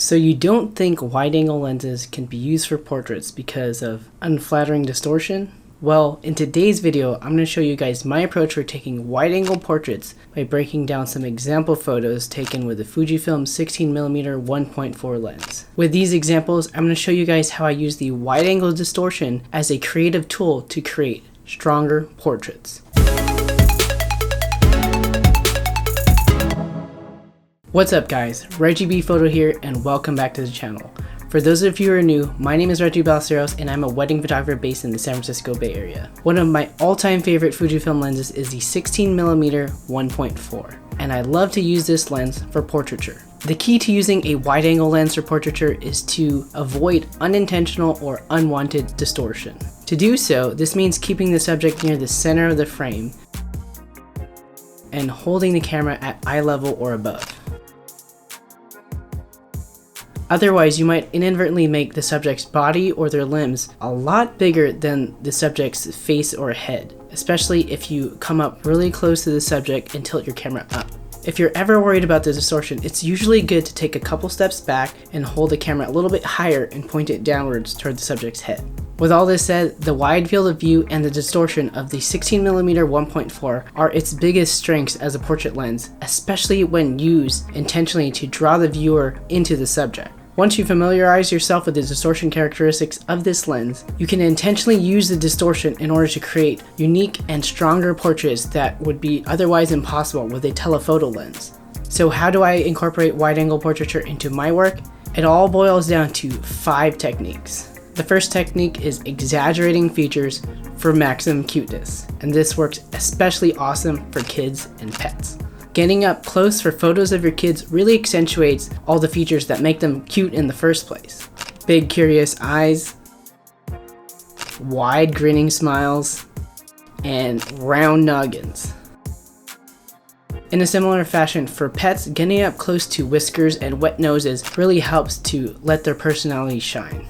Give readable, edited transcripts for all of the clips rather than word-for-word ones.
So you don't think wide-angle lenses can be used for portraits because of unflattering distortion? Well, in today's video, I'm going to show you guys my approach for taking wide-angle portraits by breaking down some example photos taken with the Fujifilm 16mm 1.4 lens. With these examples, I'm going to show you guys how I use the wide-angle distortion as a creative tool to create stronger portraits. What's up guys, Reggie B Photo here and welcome back to the channel. For those of you who are new, my name is Reggie Ballesteros and I'm a wedding photographer based in the San Francisco Bay Area. One of my all-time favorite Fujifilm lenses is the 16mm 1.4 and I love to use this lens for portraiture. The key to using a wide-angle lens for portraiture is to avoid unintentional or unwanted distortion. To do so, this means keeping the subject near the center of the frame and holding the camera at eye level or above. Otherwise, you might inadvertently make the subject's body or their limbs a lot bigger than the subject's face or head, especially if you come up really close to the subject and tilt your camera up. If you're ever worried about the distortion, it's usually good to take a couple steps back and hold the camera a little bit higher and point it downwards toward the subject's head. With all this said, the wide field of view and the distortion of the 16mm 1.4 are its biggest strengths as a portrait lens, especially when used intentionally to draw the viewer into the subject. Once you familiarize yourself with the distortion characteristics of this lens, you can intentionally use the distortion in order to create unique and stronger portraits that would be otherwise impossible with a telephoto lens. So how do I incorporate wide-angle portraiture into my work? It all boils down to 5 techniques. The first technique is exaggerating features for maximum cuteness, and this works especially awesome for kids and pets. Getting up close for photos of your kids really accentuates all the features that make them cute in the first place. Big curious eyes, wide grinning smiles, and round noggins. In a similar fashion, for pets, getting up close to whiskers and wet noses really helps to let their personality shine.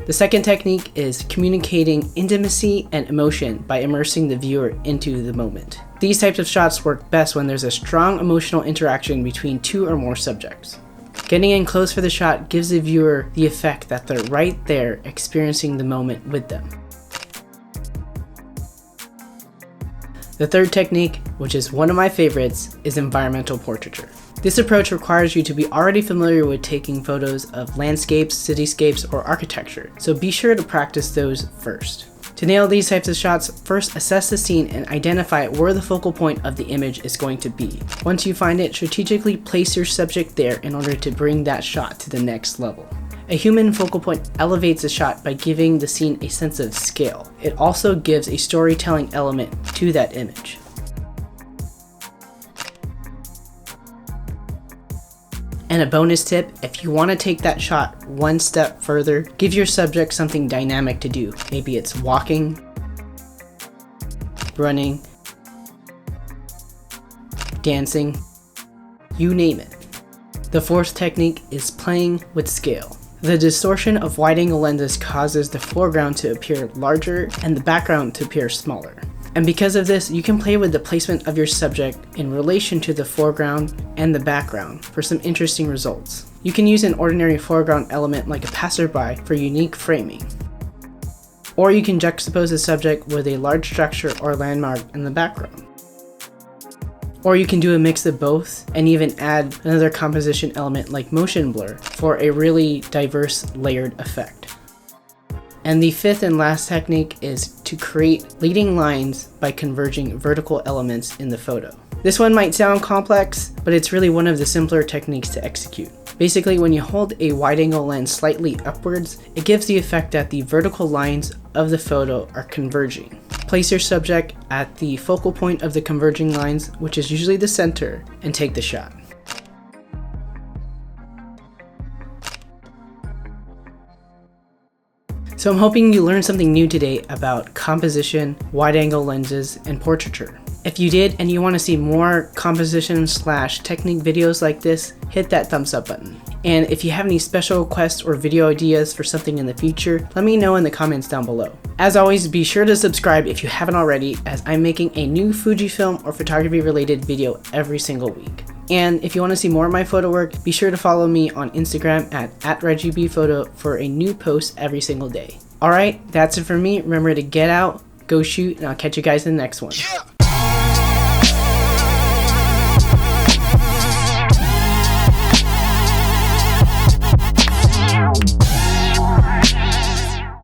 The second technique is communicating intimacy and emotion by immersing the viewer into the moment. These types of shots work best when there's a strong emotional interaction between 2 or more subjects. Getting in close for the shot gives the viewer the effect that they're right there experiencing the moment with them. The third technique, which is one of my favorites, is environmental portraiture. This approach requires you to be already familiar with taking photos of landscapes, cityscapes, or architecture, so be sure to practice those first. To nail these types of shots, first assess the scene and identify where the focal point of the image is going to be. Once you find it, strategically place your subject there in order to bring that shot to the next level. A human focal point elevates a shot by giving the scene a sense of scale. It also gives a storytelling element to that image. And a bonus tip, if you want to take that shot one step further, give your subject something dynamic to do. Maybe it's walking, running, dancing, you name it. The fourth technique is playing with scale. The distortion of wide-angle lenses causes the foreground to appear larger and the background to appear smaller. And because of this, you can play with the placement of your subject in relation to the foreground and the background for some interesting results. You can use an ordinary foreground element like a passerby for unique framing. Or you can juxtapose the subject with a large structure or landmark in the background. Or you can do a mix of both and even add another composition element like motion blur for a really diverse layered effect. And the fifth and last technique is to create leading lines by converging vertical elements in the photo. This one might sound complex, but it's really one of the simpler techniques to execute. Basically, when you hold a wide-angle lens slightly upwards, it gives the effect that the vertical lines of the photo are converging. Place your subject at the focal point of the converging lines, which is usually the center, and take the shot. So I'm hoping you learned something new today about composition, wide-angle lenses, and portraiture. If you did and you want to see more composition / technique videos like this, hit that thumbs up button. And if you have any special requests or video ideas for something in the future, let me know in the comments down below. As always, be sure to subscribe if you haven't already, as I'm making a new Fujifilm or photography related video every single week. And if you want to see more of my photo work, be sure to follow me on Instagram at @ReggieBPhoto for a new post every single day. Alright, that's it for me. Remember to get out, go shoot, and I'll catch you guys in the next one. Yeah.